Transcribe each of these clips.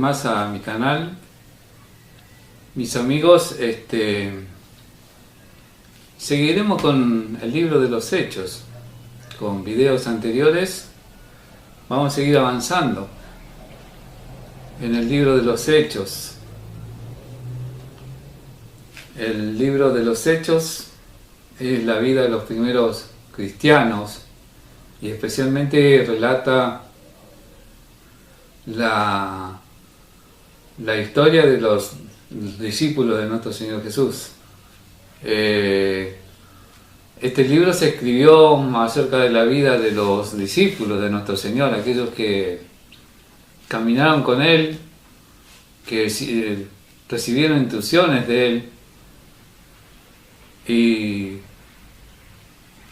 más a mi canal. Mis amigos, seguiremos con el libro de los Hechos, con videos anteriores. Vamos a seguir avanzando en el libro de los Hechos. El libro de los Hechos es la vida de los primeros cristianos y especialmente relata la historia de los discípulos de nuestro Señor Jesús. Este libro se escribió acerca de la vida de los discípulos de nuestro Señor, aquellos que caminaron con Él, que recibieron instrucciones de Él. Y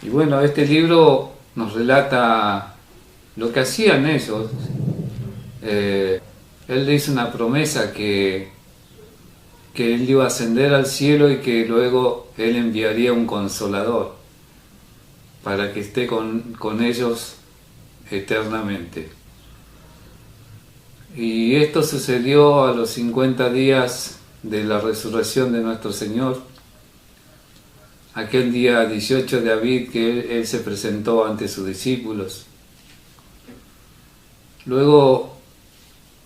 bueno, este libro nos relata lo que hacían ellos. Él le hizo una promesa que Él iba a ascender al cielo y que luego Él enviaría un consolador para que esté con ellos eternamente. Y esto sucedió a los 50 días de la resurrección de nuestro Señor, aquel día 18 de Aviv que Él se presentó ante sus discípulos. Luego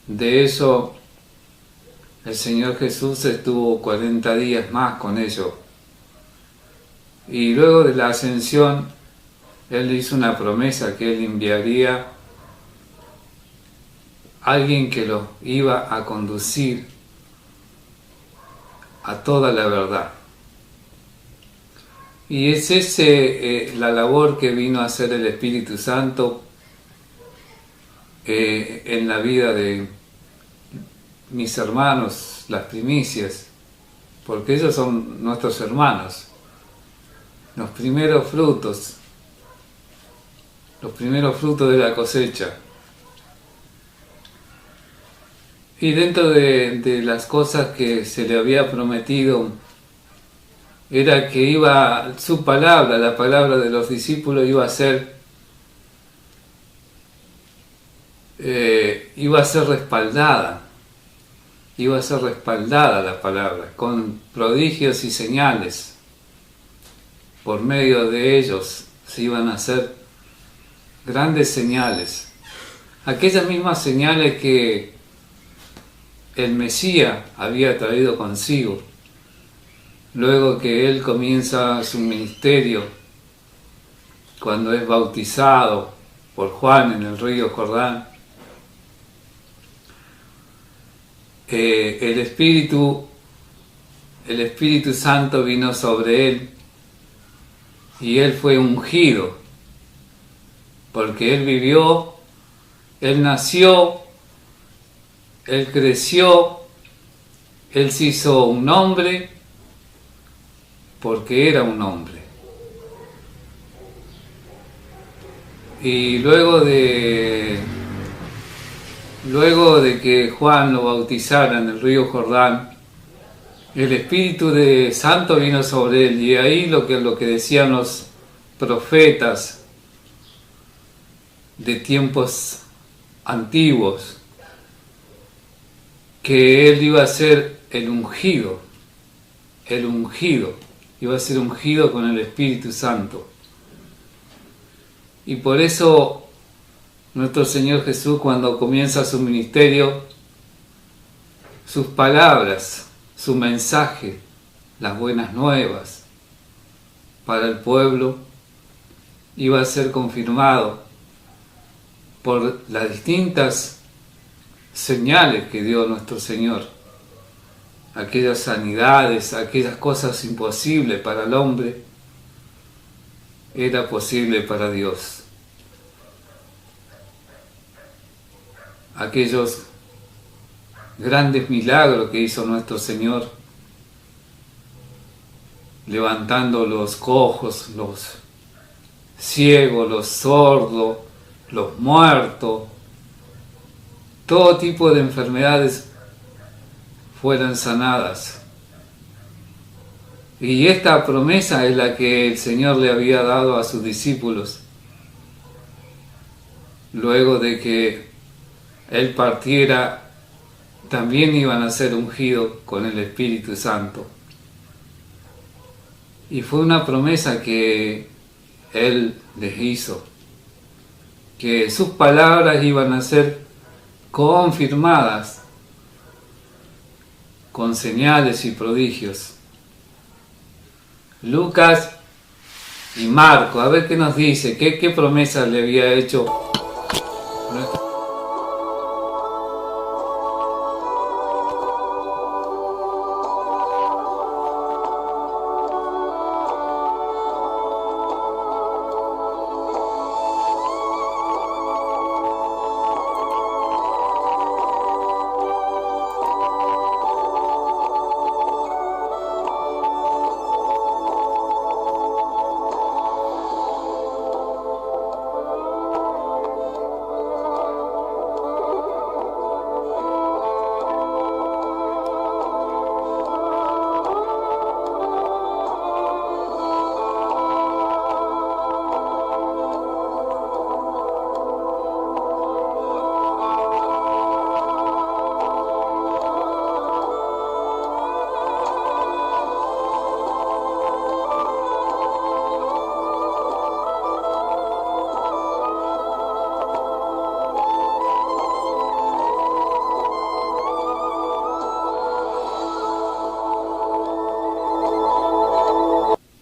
de eso, el Señor Jesús estuvo 40 días más con ellos. Y luego de la ascensión, Él hizo una promesa que Él enviaría a alguien que los iba a conducir a toda la verdad. Y es la labor que vino a hacer el Espíritu Santo en la vida de mis hermanos, las primicias, porque ellos son nuestros hermanos, los primeros frutos de la cosecha. Y dentro de las cosas que se le había prometido, era que su palabra, la palabra de los discípulos, iba a ser respaldada. Iba a ser respaldada la palabra, con prodigios y señales. Por medio de ellos se iban a hacer grandes señales. Aquellas mismas señales que el Mesías había traído consigo. Luego que Él comienza su ministerio, cuando es bautizado por Juan en el río Jordán, el Espíritu Santo vino sobre Él y Él fue ungido, porque Él vivió, Él nació, Él creció, Él se hizo un hombre, porque era un hombre. Y luego de que Juan lo bautizara en el río Jordán, el Espíritu Santo vino sobre él, y ahí lo que decían los profetas de tiempos antiguos, que él iba a ser el ungido, iba a ser ungido con el Espíritu Santo. Y por eso nuestro Señor Jesús, cuando comienza su ministerio, sus palabras, su mensaje, las buenas nuevas para el pueblo, iba a ser confirmado por las distintas señales que dio nuestro Señor. Aquellas sanidades, aquellas cosas imposibles para el hombre, era posible para Dios. Aquellos grandes milagros que hizo nuestro Señor, levantando los cojos, los ciegos, los sordos, los muertos, todo tipo de enfermedades fueran sanadas. Y esta promesa es la que el Señor le había dado a sus discípulos luego de que Él partiera también iban a ser ungidos con el Espíritu Santo. Y fue una promesa que Él les hizo, que sus palabras iban a ser confirmadas con señales y prodigios. Lucas y Marco, a ver qué nos dice, qué promesa le había hecho.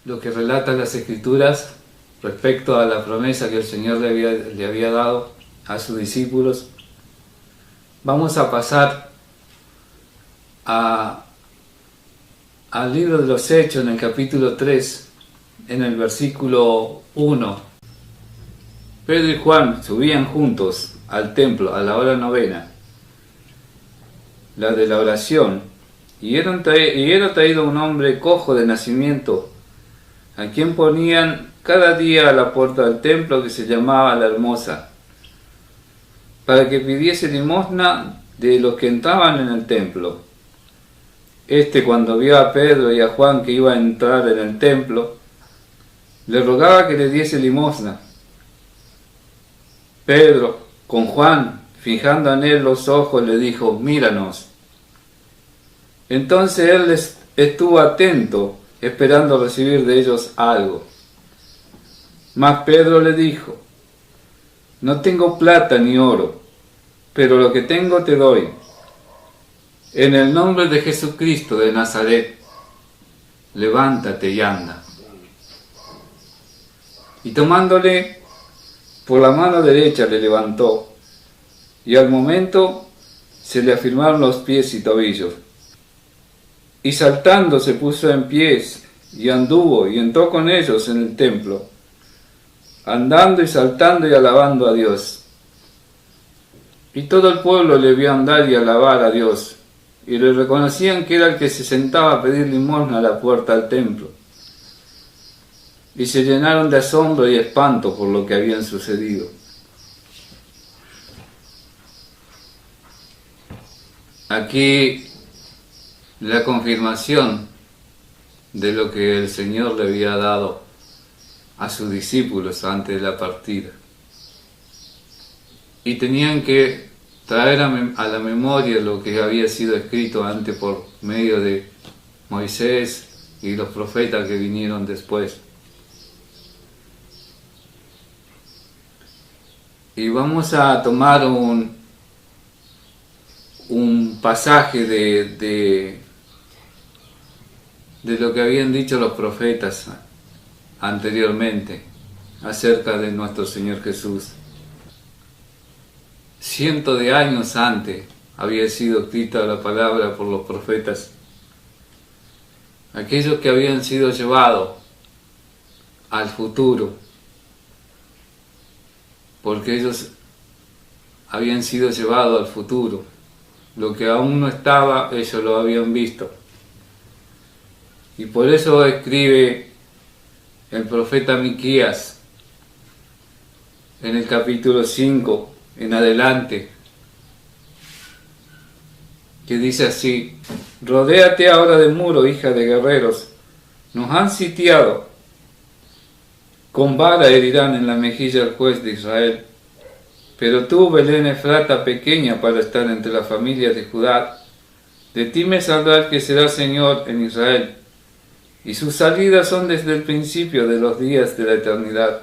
Lo que relatan las Escrituras respecto a la promesa que el Señor le había dado a sus discípulos. Vamos a pasar al libro de los Hechos, en el capítulo 3, en el versículo 1. Pedro y Juan subían juntos al templo a la hora novena, la de la oración, y era traído un hombre cojo de nacimiento, a quien ponían cada día a la puerta del templo, que se llamaba La Hermosa, para que pidiese limosna de los que entraban en el templo. Cuando vio a Pedro y a Juan que iba a entrar en el templo, le rogaba que le diese limosna. Pedro, con Juan, fijando en él los ojos, le dijo: míranos. Entonces él estuvo atento, esperando recibir de ellos algo. Mas Pedro le dijo: no tengo plata ni oro, pero lo que tengo te doy. En el nombre de Jesucristo de Nazaret, levántate y anda. Y tomándole por la mano derecha le levantó, y al momento se le afirmaron los pies y tobillos. Y saltando se puso en pies, y anduvo, y entró con ellos en el templo, andando y saltando y alabando a Dios. Y todo el pueblo le vio andar y alabar a Dios, y le reconocían que era el que se sentaba a pedir limosna a la puerta del templo. Y se llenaron de asombro y espanto por lo que habían sucedido. Aquí la confirmación de lo que el Señor le había dado a sus discípulos antes de la partida. Y tenían que traer a la memoria lo que había sido escrito antes por medio de Moisés y los profetas que vinieron después. Y vamos a tomar un pasaje de lo que habían dicho los profetas anteriormente acerca de nuestro Señor Jesús. Cientos de años antes había sido escrita la palabra por los profetas, aquellos que habían sido llevados al futuro, porque ellos habían sido llevados al futuro. Lo que aún no estaba, ellos lo habían visto. Y por eso escribe el profeta Miqueas en el capítulo 5 en adelante, que dice así: rodéate ahora de muro, hija de guerreros, nos han sitiado, con vara herirán en la mejilla al juez de Israel. Pero tú, Belén Efrata, pequeña para estar entre las familias de Judá, de ti me saldrá el que será Señor en Israel, y sus salidas son desde el principio de los días de la eternidad.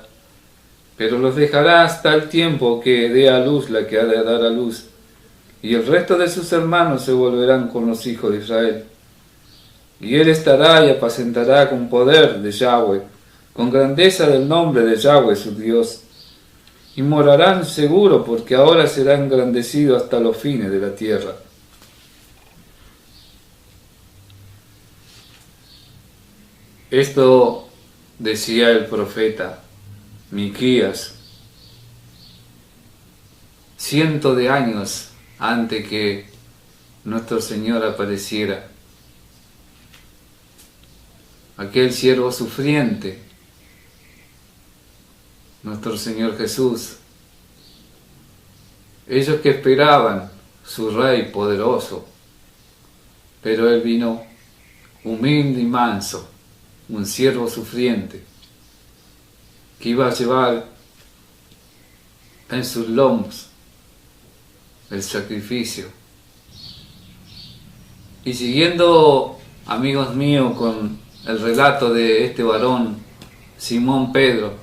Pero los dejará hasta el tiempo que dé a luz la que ha de dar a luz, y el resto de sus hermanos se volverán con los hijos de Israel. Y él estará y apacentará con poder de Yahweh, con grandeza del nombre de Yahweh su Dios, y morarán seguro, porque ahora será engrandecido hasta los fines de la tierra. Esto decía el profeta Miquías, 100 de años antes que nuestro Señor apareciera. Aquel siervo sufriente, nuestro Señor Jesús. Ellos que esperaban su Rey poderoso, pero Él vino humilde y manso, un siervo sufriente, que iba a llevar en sus lomos el sacrificio. Y siguiendo, amigos míos, con el relato de este varón, Simón Pedro,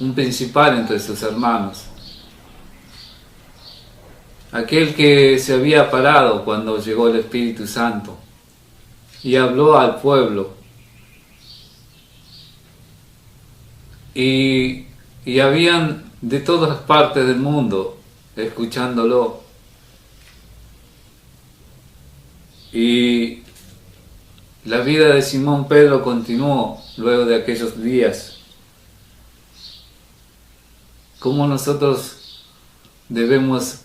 un principal entre sus hermanos, aquel que se había parado cuando llegó el Espíritu Santo y habló al pueblo, y habían de todas partes del mundo escuchándolo. Y la vida de Simón Pedro continuó luego de aquellos días. ¿Cómo nosotros debemos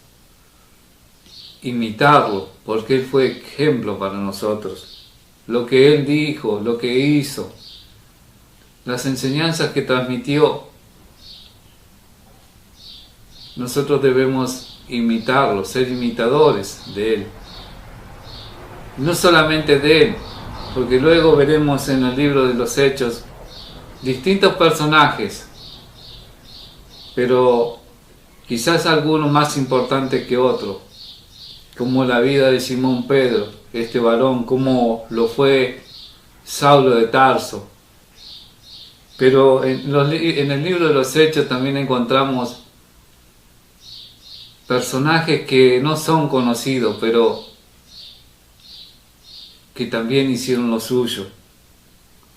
imitarlo? Porque Él fue ejemplo para nosotros. Lo que Él dijo, lo que hizo, las enseñanzas que transmitió, nosotros debemos imitarlo, ser imitadores de Él. No solamente de Él, porque luego veremos en el libro de los Hechos distintos personajes, pero quizás alguno más importante que otro, como la vida de Simón Pedro, este varón, como lo fue Saulo de Tarso. Pero en el libro de los Hechos también encontramos personajes que no son conocidos, pero que también hicieron lo suyo.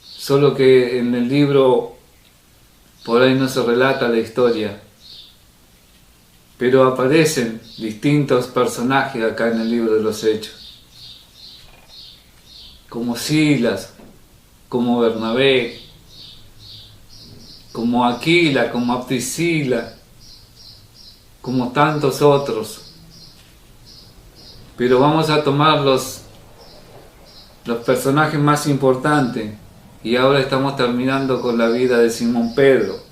Solo que en el libro por ahí no se relata la historia, pero aparecen distintos personajes acá en el libro de los Hechos, como Silas, como Bernabé, como Aquila, como Priscila, como tantos otros. Pero vamos a tomar los personajes más importantes, y ahora estamos terminando con la vida de Simón Pedro.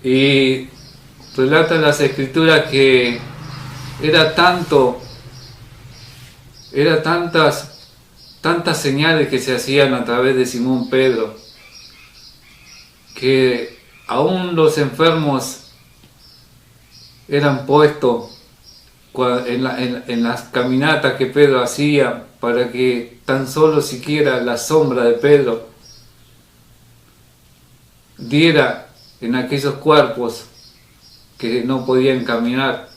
Y relatan las Escrituras que era tantas señales que se hacían a través de Simón Pedro, que aún los enfermos eran puestos en las caminatas que Pedro hacía, para que tan solo siquiera la sombra de Pedro diera en aquellos cuerpos que no podían caminar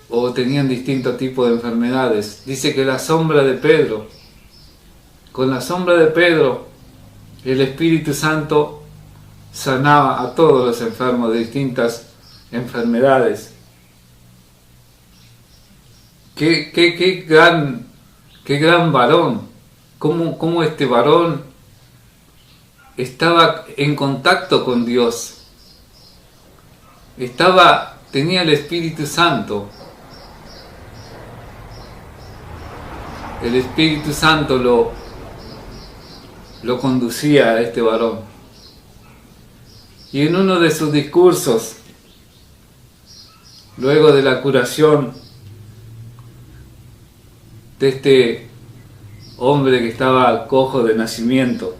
o tenían distintos tipos de enfermedades. Dice que la sombra de Pedro, con la sombra de Pedro, el Espíritu Santo sanaba a todos los enfermos de distintas enfermedades. Qué gran varón, cómo este varón estaba en contacto con Dios, tenía el Espíritu Santo. El Espíritu Santo lo conducía a este varón. Y en uno de sus discursos, luego de la curación de este hombre que estaba cojo de nacimiento,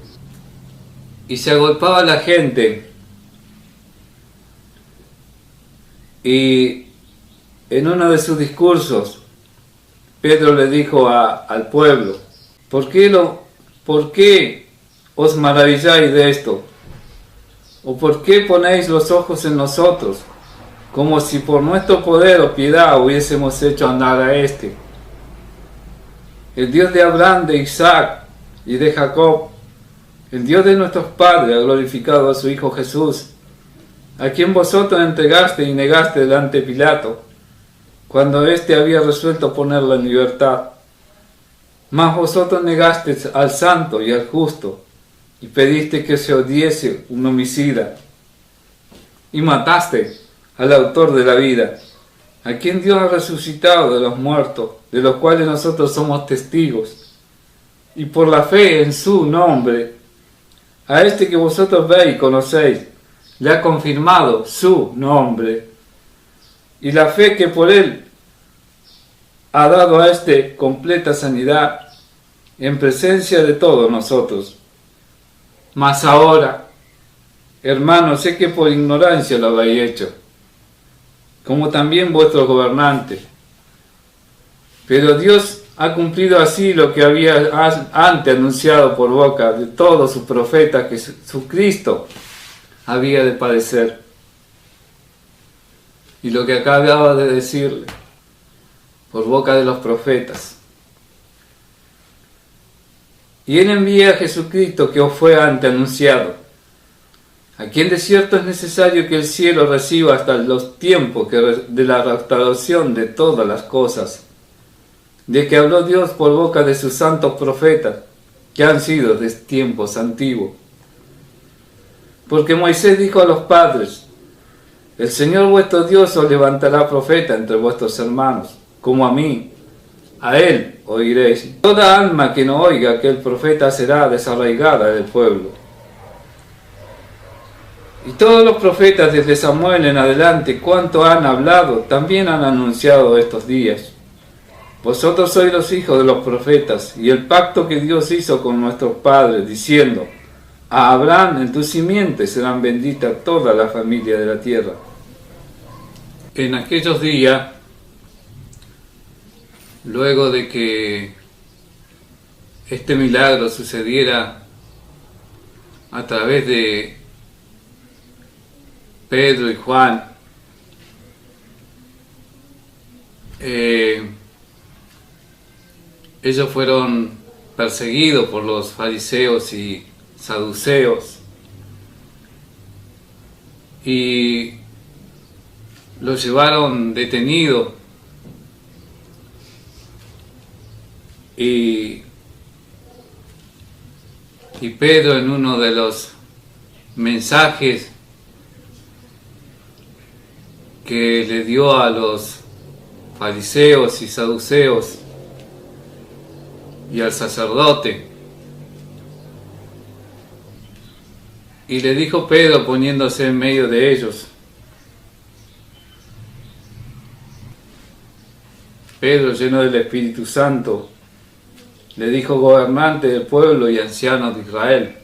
y se agolpaba la gente Y en uno de sus discursos, Pedro le dijo al pueblo: ¿Por qué os maravilláis de esto? ¿O por qué ponéis los ojos en nosotros, como si por nuestro poder o piedad hubiésemos hecho andar a este? El Dios de Abraham, de Isaac y de Jacob, el Dios de nuestros padres, ha glorificado a su Hijo Jesús, a quien vosotros entregaste y negaste delante de Pilato, cuando éste había resuelto ponerlo en libertad. Mas vosotros negasteis al santo y al justo, y pediste que se os diese un homicida, y mataste al autor de la vida, a quien Dios ha resucitado de los muertos, de los cuales nosotros somos testigos, y por la fe en su nombre, a este que vosotros veis y conocéis, le ha confirmado su nombre, y la fe que por él ha dado a este completa sanidad en presencia de todos nosotros. Mas ahora, hermanos, sé que por ignorancia lo habéis hecho, como también vuestros gobernantes. Pero Dios ha cumplido así lo que había antes anunciado por boca de todos sus profetas, que su Cristo había de padecer. Y lo que acababa de decirle por boca de los profetas. Y Él envía a Jesucristo, que os fue antes anunciado, a quien de cierto es necesario que el cielo reciba hasta los tiempos de la restauración de todas las cosas, de que habló Dios por boca de sus santos profetas, que han sido de tiempos antiguos. Porque Moisés dijo a los padres: el Señor vuestro Dios os levantará profeta entre vuestros hermanos, como a mí. A él oiréis. Toda alma que no oiga a aquel profeta será desarraigada del pueblo. Y todos los profetas desde Samuel en adelante, cuanto han hablado, también han anunciado estos días. Vosotros sois los hijos de los profetas, y el pacto que Dios hizo con nuestros padres, diciendo: a Abraham en tu simiente serán benditas toda la familia de la tierra. En aquellos días, luego de que este milagro sucediera a través de Pedro y Juan, ellos fueron perseguidos por los fariseos y saduceos y los llevaron detenido. Y Pedro, en uno de los mensajes que le dio a los fariseos y saduceos y al sacerdote, y le dijo Pedro, poniéndose en medio de ellos: Pedro, lleno del Espíritu Santo, le dijo: gobernante del pueblo y ancianos de Israel,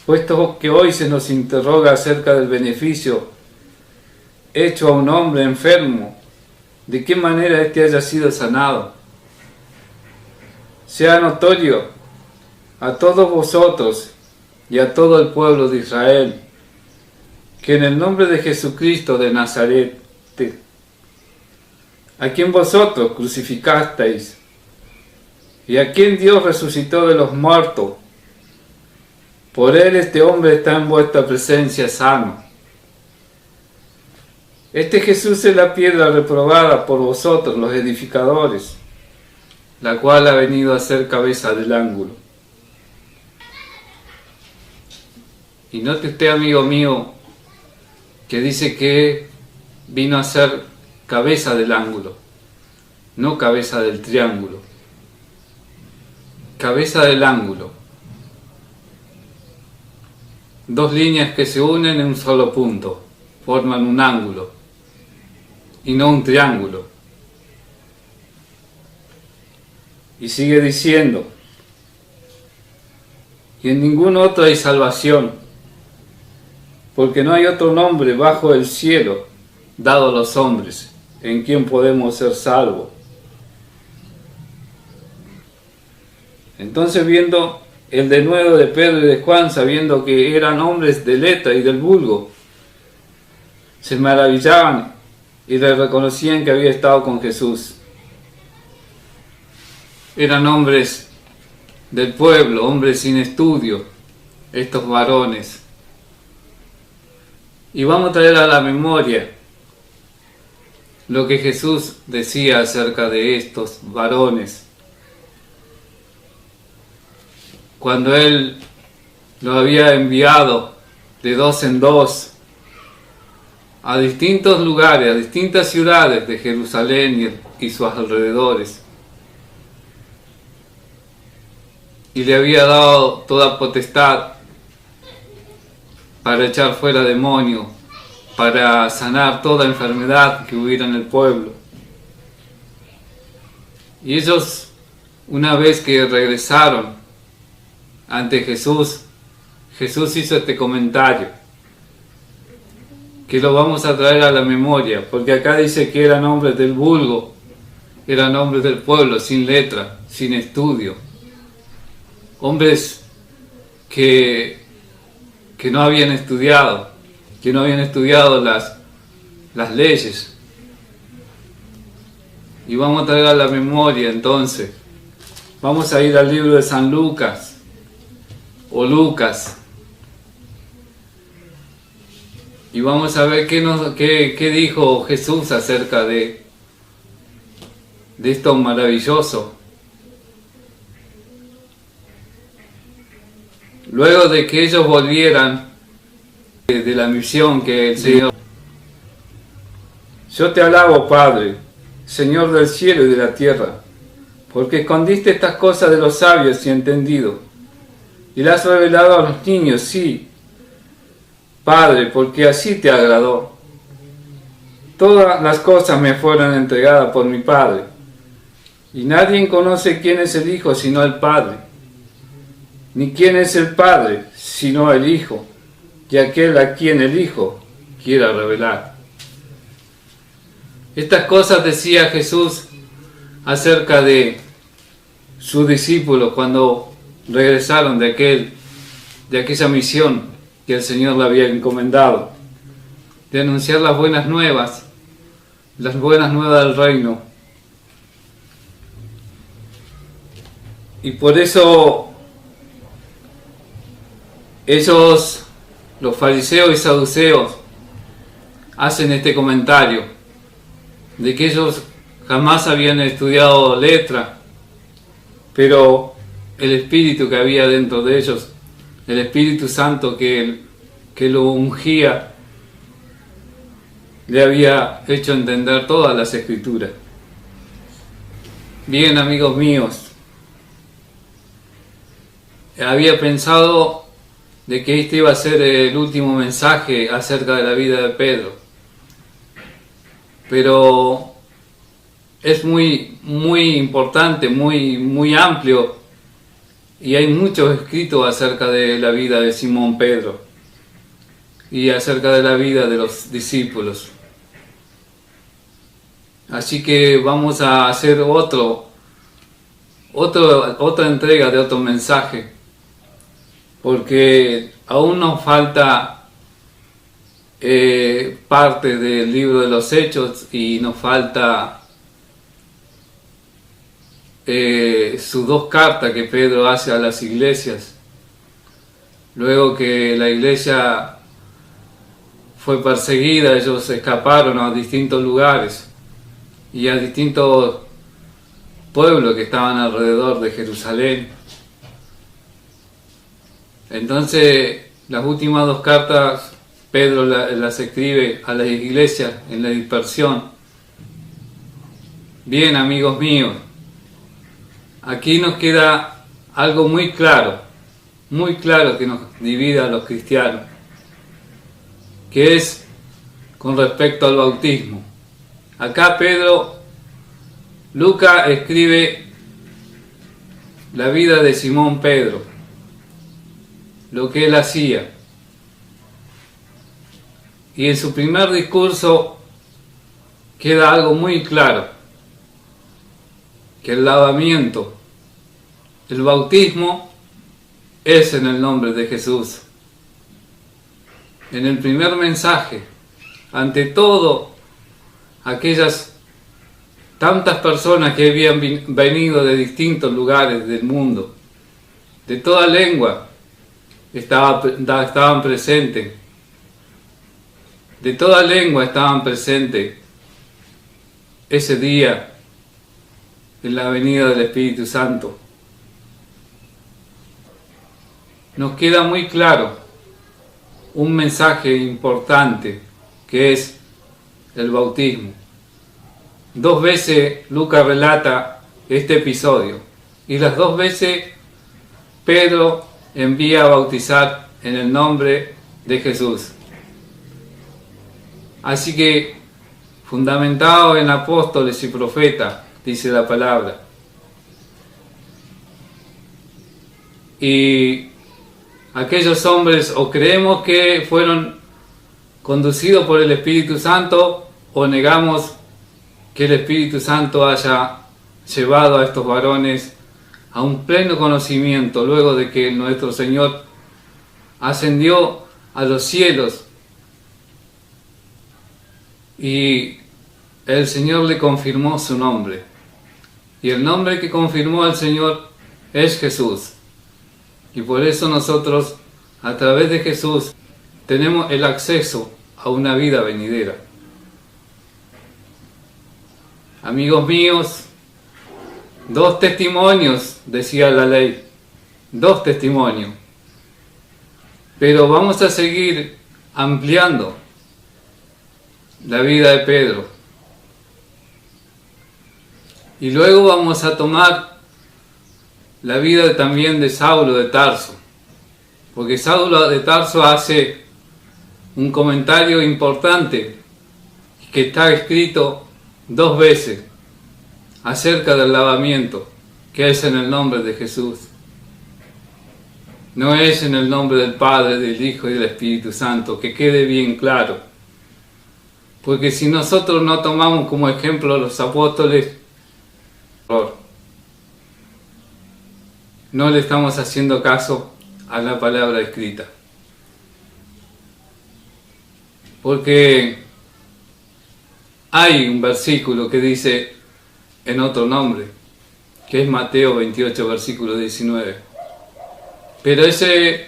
puesto que hoy se nos interroga acerca del beneficio hecho a un hombre enfermo, de qué manera éste haya sido sanado, sea notorio a todos vosotros y a todo el pueblo de Israel, que en el nombre de Jesucristo de Nazaret, a quien vosotros crucificasteis, y a quien Dios resucitó de los muertos, por él este hombre está en vuestra presencia sano. Este Jesús es la piedra reprobada por vosotros los edificadores, la cual ha venido a ser cabeza del ángulo. Y note usted, amigo mío, que dice que vino a ser cabeza del ángulo, no cabeza del triángulo. Cabeza del ángulo. Dos líneas que se unen en un solo punto forman un ángulo y no un triángulo. Y sigue diciendo: y en ningún otro hay salvación, porque no hay otro nombre bajo el cielo dado a los hombres, en quien podemos ser salvos. Entonces, viendo el denuedo de Pedro y de Juan, sabiendo que eran hombres de letra y del vulgo, se maravillaban y le reconocían que había estado con Jesús. Eran hombres del pueblo, hombres sin estudio, estos varones. Y vamos a traer a la memoria lo que Jesús decía acerca de estos varones, cuando Él los había enviado de dos en dos a distintos lugares, a distintas ciudades de Jerusalén y sus alrededores, y le había dado toda potestad para echar fuera demonios, para sanar toda enfermedad que hubiera en el pueblo. Y ellos, una vez que regresaron ante Jesús, Jesús hizo este comentario, que lo vamos a traer a la memoria, porque acá dice que eran hombres del vulgo, eran hombres del pueblo, sin letra, sin estudio, hombres que no habían estudiado, las leyes. Y vamos a traer a la memoria entonces, vamos a ir al libro de San Lucas, o Lucas, y vamos a ver qué dijo Jesús acerca de esto maravilloso. Luego de que ellos volvieran de la misión que el Señor... Yo te alabo, Padre, Señor del cielo y de la tierra, porque escondiste estas cosas de los sabios y entendidos, y las has revelado a los niños. Sí, Padre, porque así te agradó. Todas las cosas me fueron entregadas por mi Padre, y nadie conoce quién es el Hijo sino el Padre, ni quién es el Padre sino el Hijo, y aquel a quien el Hijo quiera revelar. Estas cosas decía Jesús acerca de sus discípulos cuando regresaron de aquella misión que el Señor le había encomendado, de anunciar las buenas nuevas del reino. Y por eso ellos, los fariseos y saduceos, hacen este comentario de que ellos jamás habían estudiado letra, pero el Espíritu que había dentro de ellos, el Espíritu Santo que lo ungía, le había hecho entender todas las Escrituras. Bien, amigos míos, había pensado de que este iba a ser el último mensaje acerca de la vida de Pedro, pero es muy importante, muy amplio, y hay mucho escrito acerca de la vida de Simón Pedro y acerca de la vida de los discípulos. Así que vamos a hacer otra entrega de otro mensaje, porque aún nos falta parte del libro de los Hechos, y nos falta sus dos cartas que Pedro hace a las iglesias, luego que la iglesia fue perseguida. Ellos escaparon a distintos lugares y a distintos pueblos que estaban alrededor de Jerusalén. Entonces, las últimas dos cartas Pedro las escribe a las iglesias en la dispersión. Bien, amigos míos, aquí nos queda algo muy claro que nos divide a los cristianos, que es con respecto al bautismo. Acá Lucas escribe la vida de Simón Pedro, lo que él hacía. Y en su primer discurso queda algo muy claro, que el lavamiento, el bautismo, es en el nombre de Jesús. En el primer mensaje, ante todo, aquellas tantas personas que habían venido de distintos lugares del mundo, de toda lengua, estaban presentes, de toda lengua estaban presentes ese día en la venida del Espíritu Santo. Nos queda muy claro un mensaje importante que es el bautismo. 2 veces Lucas relata este episodio y las 2 veces Pedro envía a bautizar en el nombre de Jesús. Así que, fundamentado en apóstoles y profetas, dice la palabra. Y aquellos hombres o creemos que fueron conducidos por el Espíritu Santo o negamos que el Espíritu Santo haya llevado a estos varones a un pleno conocimiento luego de que nuestro Señor ascendió a los cielos y el Señor le confirmó su nombre. Y el nombre que confirmó el Señor es Jesús. Y por eso nosotros, a través de Jesús, tenemos el acceso a una vida venidera. Amigos míos, 2 testimonios, decía la ley, 2 testimonios. Pero vamos a seguir ampliando la vida de Pedro. Y luego vamos a tomar la vida también de Saulo de Tarso, porque Saulo de Tarso hace un comentario importante que está escrito 2 veces acerca del lavamiento, que es en el nombre de Jesús. No es en el nombre del Padre, del Hijo y del Espíritu Santo, que quede bien claro. Porque si nosotros no tomamos como ejemplo a los apóstoles, no le estamos haciendo caso a la palabra escrita. Porque hay un versículo que dice en otro nombre, que es Mateo 28, versículo 19. Pero ese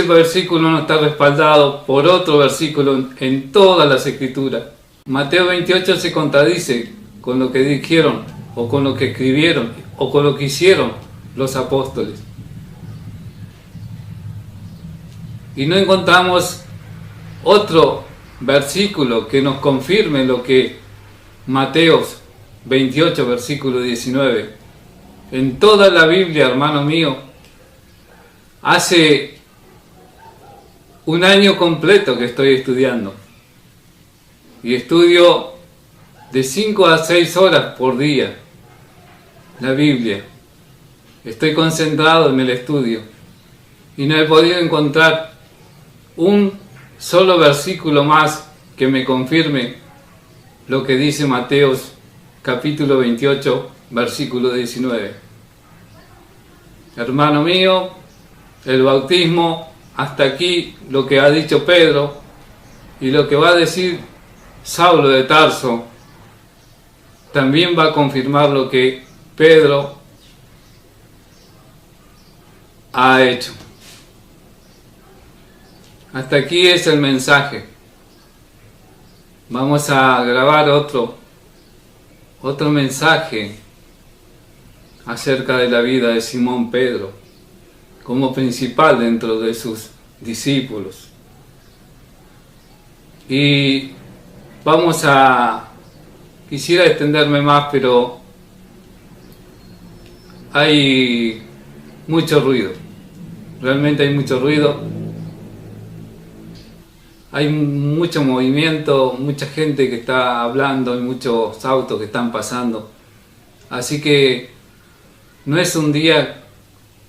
versículo no está respaldado por otro versículo en todas las escrituras. Mateo 28 se contradice con lo que dijeron, o con lo que escribieron, o con lo que hicieron los apóstoles. Y no encontramos otro versículo que nos confirme lo que Mateo 28, versículo 19. En toda la Biblia, hermano mío, hace un año completo que estoy estudiando. Y estudio de 5 a 6 horas por día la Biblia. Estoy concentrado en el estudio y no he podido encontrar un solo versículo más que me confirme lo que dice Mateo capítulo 28, versículo 19. Hermano mío, el bautismo, hasta aquí lo que ha dicho Pedro y lo que va a decir Saulo de Tarso, también va a confirmar lo que Pedro ha hecho. Hasta aquí es el mensaje. Vamos a grabar otro mensaje acerca de la vida de Simón Pedro como principal dentro de sus discípulos. Y quisiera extenderme más, pero hay mucho ruido. Realmente hay mucho ruido. Hay mucho movimiento, mucha gente que está hablando y muchos autos que están pasando. Así que no es un día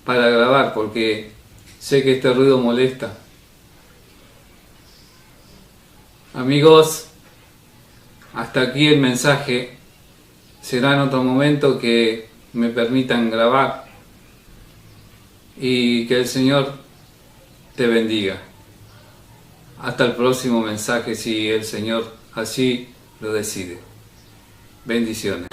para grabar porque sé que este ruido molesta. Amigos, hasta aquí el mensaje. Será en otro momento que me permitan grabar, y que el Señor te bendiga. Hasta el próximo mensaje, si el Señor así lo decide. Bendiciones.